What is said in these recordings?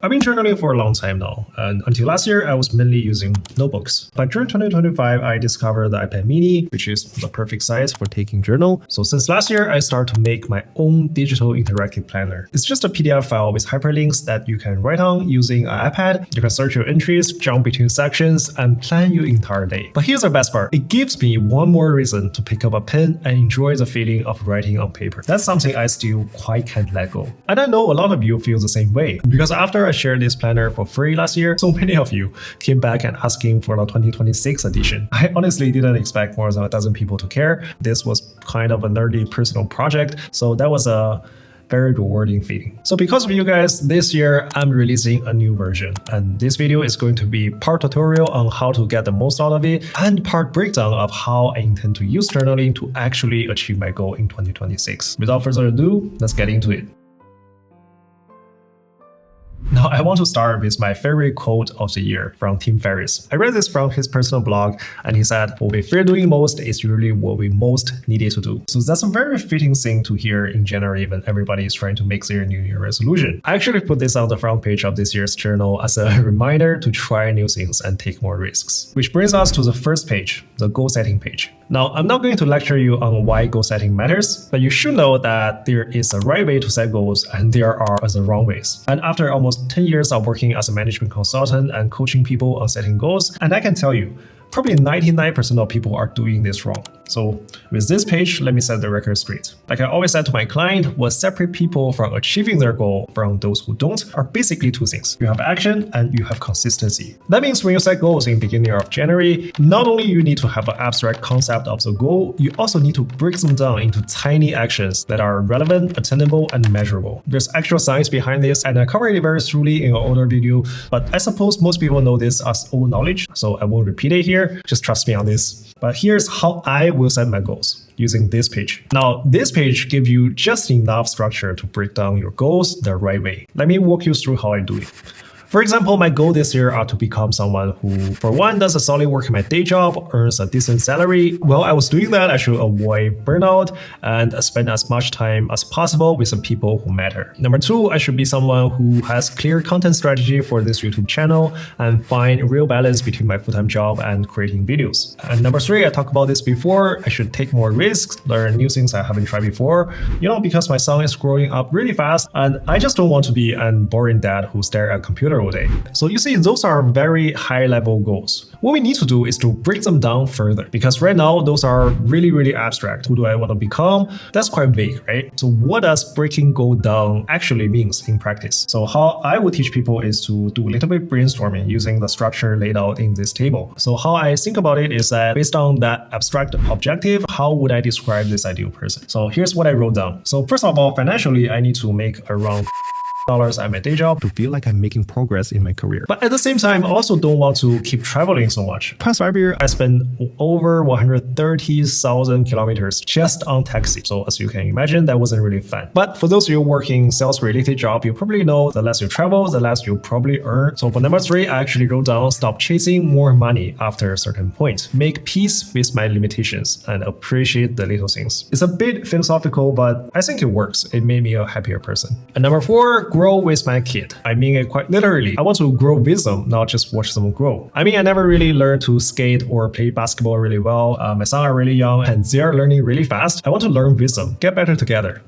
I've been journaling for a long time now, and until last year, I was mainly using notebooks. But during 2025, I discovered the iPad mini, which is the perfect size for taking journal. So since last year, I started to make my own digital interactive planner. It's just a PDF file with hyperlinks that you can write on using an iPad. You can search your entries, jump between sections, and plan your entire day. But here's the best part. It gives me one more reason to pick up a pen and enjoy the feeling of writing on paper. That's something I still quite can't let go. And I know a lot of you feel the same way, because after I shared this planner for free last year, so many of you came back and asking for the 2026 edition. I honestly didn't expect more than a dozen people to care. This was kind of a nerdy personal project, so that was a very rewarding feeling. So because of you guys, this year I'm releasing a new version, and this video is going to be part tutorial on how to get the most out of it and part breakdown of how I intend to use journaling to actually achieve my goal in 2026. Without further ado, let's get into it. Now, I want to start with my favorite quote of the year from Tim Ferriss. I read this from his personal blog, and he said, "What we fear doing most is really what we most needed to do." So that's a very fitting thing to hear in January when everybody is trying to make their New Year resolution. I actually put this on the front page of this year's journal as a reminder to try new things and take more risks. Which brings us to the first page, the goal setting page. Now, I'm not going to lecture you on why goal setting matters, but you should know that there is a right way to set goals and there are the wrong ways. And after almost 10 years of working as a management consultant and coaching people on setting goals, and I can tell you, probably 99% of people are doing this wrong. So with this page, let me set the record straight. Like I always said to my client, what separates people from achieving their goal from those who don't are basically two things. You have action and you have consistency. That means when you set goals in the beginning of January, not only you need to have an abstract concept of the goal, you also need to break them down into tiny actions that are relevant, attainable, and measurable. There's actual science behind this, and I covered it very thoroughly in an older video, but I suppose most people know this as old knowledge, so I won't repeat it here. Just trust me on this. But here's how I will set my goals using this page. Now, this page gives you just enough structure to break down your goals the right way. Let me walk you through how I do it. For example, my goal this year are to become someone who, for one, does a solid work in my day job, earns a decent salary. While I was doing that, I should avoid burnout and spend as much time as possible with the people who matter. Number two, I should be someone who has clear content strategy for this YouTube channel and find real balance between my full-time job and creating videos. And number three, I talked about this before, I should take more risks, learn new things I haven't tried before, because my son is growing up really fast and I just don't want to be a boring dad who stares at a computer all day. So you see, those are very high-level goals. What we need to do is to break them down further, because right now those are really abstract. Who do I want to become? That's quite vague, right? So what does breaking goal down actually means in practice? So how I would teach people is to do a little bit brainstorming using the structure laid out in this table. So how I think about it is that based on that abstract objective, how would I describe this ideal person? So here's what I wrote down. So first of all, financially, I need to make around at my day job to feel like I'm making progress in my career. But at the same time, I also don't want to keep traveling so much. Past 5 years, I spent over 130,000 kilometers just on taxi. So as you can imagine, that wasn't really fun. But for those of you working sales-related job, you probably know the less you travel, the less you probably earn. So for number three, I actually wrote down, stop chasing more money after a certain point. Make peace with my limitations and appreciate the little things. It's a bit philosophical, but I think it works. It made me a happier person. And number four, grow with my kid. I mean it quite literally. I want to grow with them, not just watch them grow. I mean, I never really learned to skate or play basketball really well. My son are really young and they're learning really fast. I want to learn with them, get better together.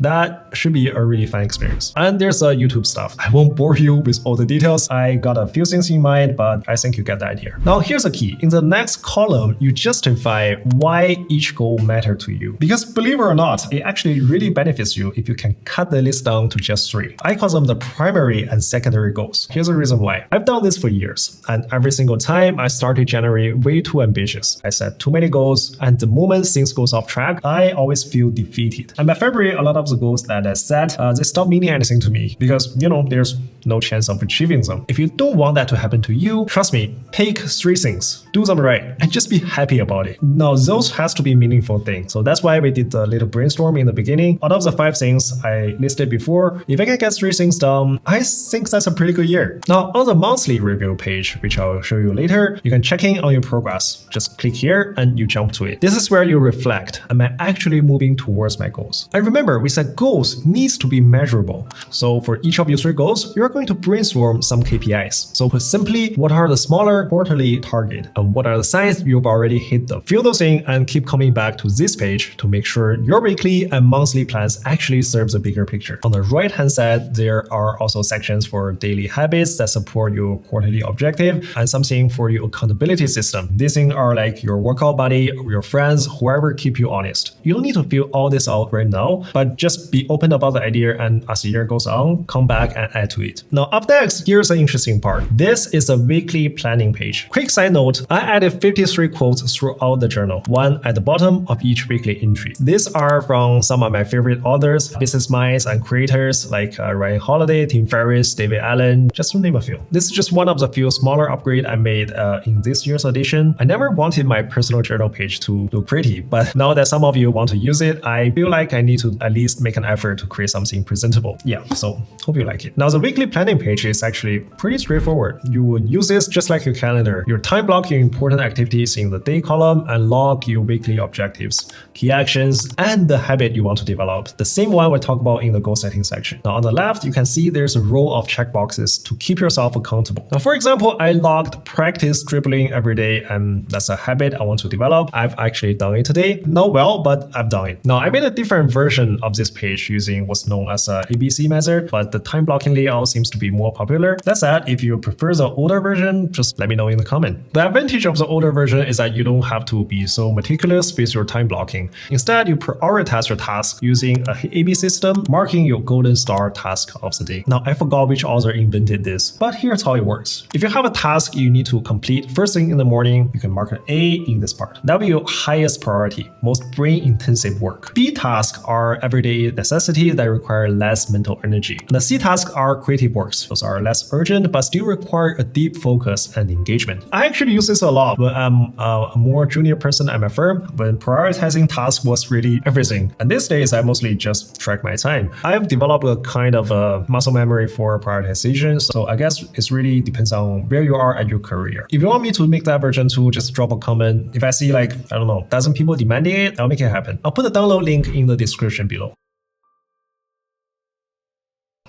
That should be a really fun experience. And there's YouTube stuff. I won't bore you with all the details. I got a few things in mind, but I think you get the idea. Now, here's the key. In the next column, you justify why each goal matters to you. Because believe it or not, it actually really benefits you if you can cut the list down to just three. I call them the primary and secondary goals. Here's the reason why. I've done this for years, and every single time I started January way too ambitious. I set too many goals, and the moment things goes off track, I always feel defeated. And by February, a lot of the goals that I set, they stop meaning anything to me because, there's no chance of achieving them. If you don't want that to happen to you, trust me, pick three things, do them right, and just be happy about it. Now, those has to be meaningful things. So that's why we did the little brainstorm in the beginning. Out of the 5 things I listed before, if I can get these 3 things done, I think that's a pretty good year. Now, on the monthly review page, which I'll show you later, you can check in on your progress. Just click here and you jump to it. This is where you reflect, am I actually moving towards my goals? And remember, we said goals needs to be measurable. So for each of your 3 goals, you're going to brainstorm some KPIs. So put simply, what are the smaller quarterly target and what are the signs you've already hit them? Fill those in and keep coming back to this page to make sure your weekly and monthly plans actually serves a bigger picture. On the right hand side, there are also sections for daily habits that support your quarterly objective and something for your accountability system. These things are like your workout buddy, your friends, whoever keep you honest. You don't need to fill all this out right now, but just be open about the idea and as the year goes on, come back and add to it. Now up next, here's an interesting part. This is a weekly planning page. Quick side note, I added 53 quotes throughout the journal, one at the bottom of each weekly entry. These are from some of my favorite authors, business minds and creators like Ryan Holiday, Tim Ferriss, David Allen, just to name a few. This is just one of the few smaller upgrades I made in this year's edition. I never wanted my personal journal page to look pretty, but now that some of you want to use it, I feel like I need to at least make an effort to create something presentable. Yeah, so hope you like it. Now the weekly planning page is actually pretty straightforward. You would use this just like your calendar. Your time block your important activities in the day column and log your weekly objectives, key actions, and the habit you want to develop. The same one we talk about in the goal setting section. Now on the left, you can see there's a row of checkboxes to keep yourself accountable. Now for example, I logged practice dribbling every day and that's a habit I want to develop. I've actually done it today. Not well, but I've done it. Now I made a different version of this page using what's known as a ABC method, but the time blocking layout seems to be more popular. That said, if you prefer the older version, just let me know in the comment. The advantage of the older version is that you don't have to be so meticulous with your time blocking. Instead, you prioritize your task using a AB system, marking your golden star task of the day. Now, I forgot which author invented this, but here's how it works. If you have a task you need to complete first thing in the morning, you can mark an A in this part. That will be your highest priority, most brain-intensive work. B tasks are everyday necessities that require less mental energy. And the C tasks are creative works. Those are less urgent, but still require a deep focus and engagement. I actually use this a lot when I'm a more junior person at my firm, when prioritizing tasks was really everything. And these days, I mostly just track my time. I've developed a kind of a muscle memory for prioritization, so I guess it really depends on where you are at your career. If you want me to make that version too, just drop a comment. If I see like, I don't know, dozen people demanding it, I'll make it happen. I'll put the download link in the description below.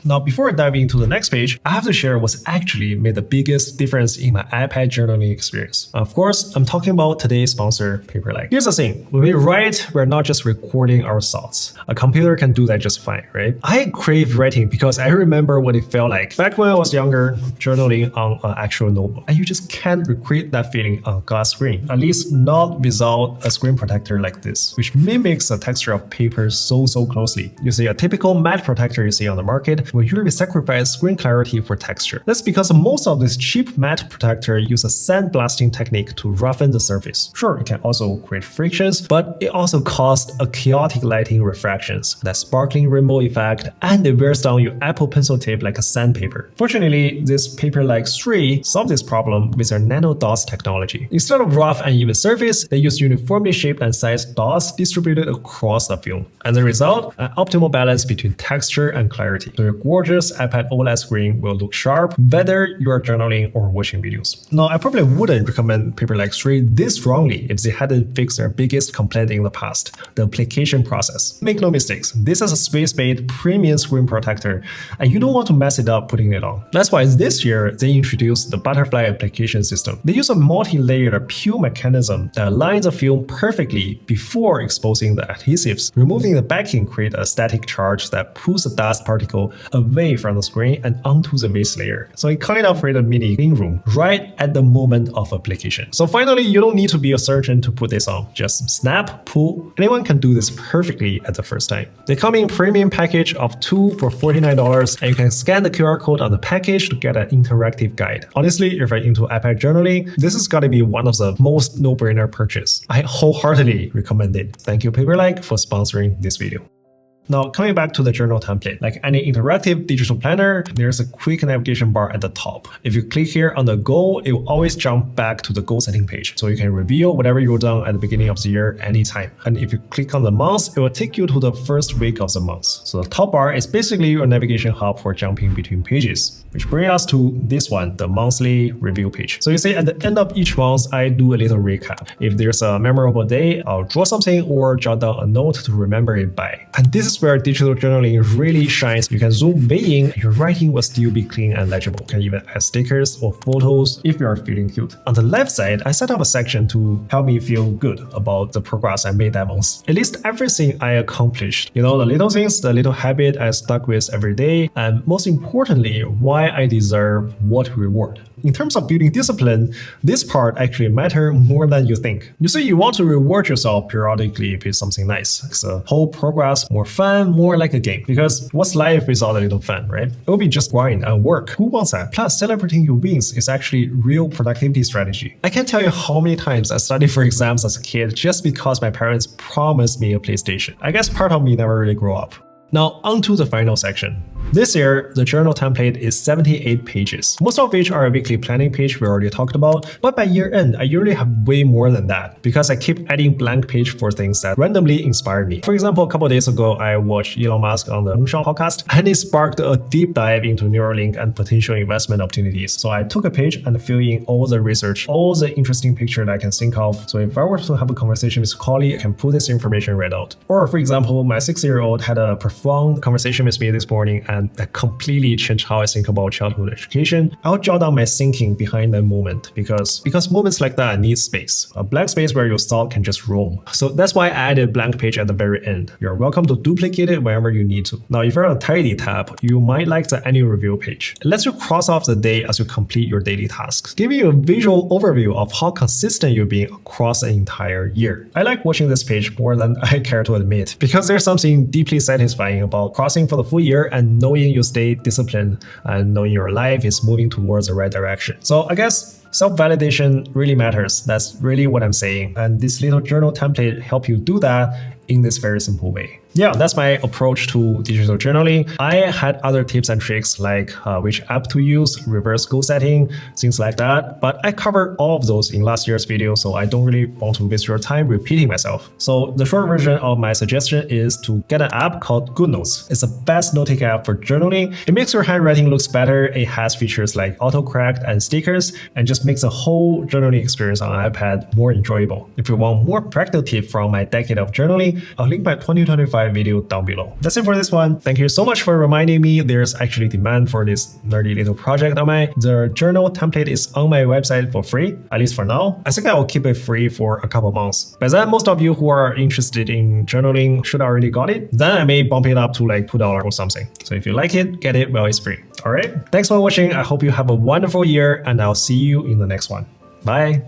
Now, before I dive into the next page, I have to share what's actually made the biggest difference in my iPad journaling experience. Of course, I'm talking about today's sponsor, Paperlike. Here's the thing, when we write, we're not just recording our thoughts. A computer can do that just fine, right? I crave writing because I remember what it felt like back when I was younger, journaling on an actual notebook. And you just can't recreate that feeling on a glass screen, at least not without a screen protector like this, which mimics the texture of paper so closely. You see a typical matte protector you see on the market will usually sacrifice screen clarity for texture. That's because most of these cheap matte protectors use a sandblasting technique to roughen the surface. Sure, it can also create frictions, but it also causes a chaotic lighting refractions, that sparkling rainbow effect, and it wears down your Apple Pencil tip like a sandpaper. Fortunately, this Paperlike 3 solves this problem with their nano dots technology. Instead of rough and even surface, they use uniformly shaped and sized dots distributed across the film. And the result, an optimal balance between texture and clarity. So your gorgeous iPad OLED screen will look sharp whether you are journaling or watching videos. Now, I probably wouldn't recommend Paperlike 3 this strongly if they hadn't fixed their biggest complaint in the past, the application process. Make no mistakes, this is a space-based premium screen protector, and you don't want to mess it up putting it on. That's why this year they introduced the Butterfly application system. They use a multi-layered peel mechanism that aligns the film perfectly before exposing the adhesives. Removing the backing creates a static charge that pulls the dust particle away from the screen and onto the base layer. So it kind of creates a mini clean room right at the moment of application. So finally, you don't need to be a surgeon to put this on. Just snap, pull. Anyone can do this perfectly at the first time. They come in premium package of 2 for $49, and you can scan the QR code on the package to get an interactive guide. Honestly, if you're into iPad journaling, this has got to be one of the most no-brainer purchase. I wholeheartedly recommend it. Thank you, Paperlike, for sponsoring this video. Now, coming back to the journal template, like any interactive digital planner, there's a quick navigation bar at the top. If you click here on the goal, it will always jump back to the goal setting page. So you can review whatever you've done at the beginning of the year anytime. And if you click on the month, it will take you to the first week of the month. So the top bar is basically your navigation hub for jumping between pages, which brings us to this one, the monthly review page. So you see at the end of each month, I do a little recap. If there's a memorable day, I'll draw something or jot down a note to remember it by. And this is where digital journaling really shines. You can zoom way in and your writing will still be clean and legible. You can even add stickers or photos if you are feeling cute. On the left side, I set up a section to help me feel good about the progress I made that month. At least everything I accomplished. You know, the little things, the little habit I stuck with every day, and most importantly, why I deserve what reward. In terms of building discipline, this part actually matters more than you think. You see, you want to reward yourself periodically with something nice. It's a whole progress, more fun, more like a game. Because what's life without a little fun, right? It will be just grind and work. Who wants that? Plus, celebrating your wins is actually real productivity strategy. I can't tell you how many times I studied for exams as a kid just because my parents promised me a PlayStation. I guess part of me never really grew up. Now, onto the final section. This year, the journal template is 78 pages, most of which are a weekly planning page we already talked about, but by year end, I usually have way more than that because I keep adding blank page for things that randomly inspire me. For example, a couple of days ago, I watched Elon Musk on the Moonshot podcast, and it sparked a deep dive into Neuralink and potential investment opportunities. So I took a page and filled in all the research, all the interesting pictures that I can think of. So if I were to have a conversation with a colleague, I can pull this information right out. Or for example, my 6-year-old had a profound conversation with me this morning, and that completely changed how I think about childhood education. I'll jot down my thinking behind that moment because moments like that need space, a blank space where your thought can just roam. So that's why I added blank page at the very end. You're welcome to duplicate it whenever you need to. Now, if you're on a tidy tab, you might like the annual review page. It lets you cross off the day as you complete your daily tasks, giving you a visual overview of how consistent you've been across the entire year. I like watching this page more than I care to admit because there's something deeply satisfying about crossing for the full year and knowing you stay disciplined and knowing your life is moving towards the right direction. So I guess self-validation really matters. That's really what I'm saying. And this little journal template helps you do that in this very simple way. Yeah, that's my approach to digital journaling. I had other tips and tricks like which app to use, reverse goal setting, things like that. But I covered all of those in last year's video, so I don't really want to waste your time repeating myself. So the short version of my suggestion is to get an app called GoodNotes. It's the best note-taking app for journaling. It makes your handwriting looks better. It has features like autocorrect and stickers, and just makes the whole journaling experience on iPad more enjoyable. If you want more practical tips from my decade of journaling, I'll link my 2025 video down below. That's it for this one. Thank you so much for reminding me there's actually demand for this nerdy little project of mine. The journal template is on my website for free, at least for now. I think I will keep it free for a couple months. By then, most of you who are interested in journaling should already got it. Then I may bump it up to like $2 or something. So if you like it, get it while it's free. All right. Thanks for watching. I hope you have a wonderful year and I'll see you in the next one. Bye.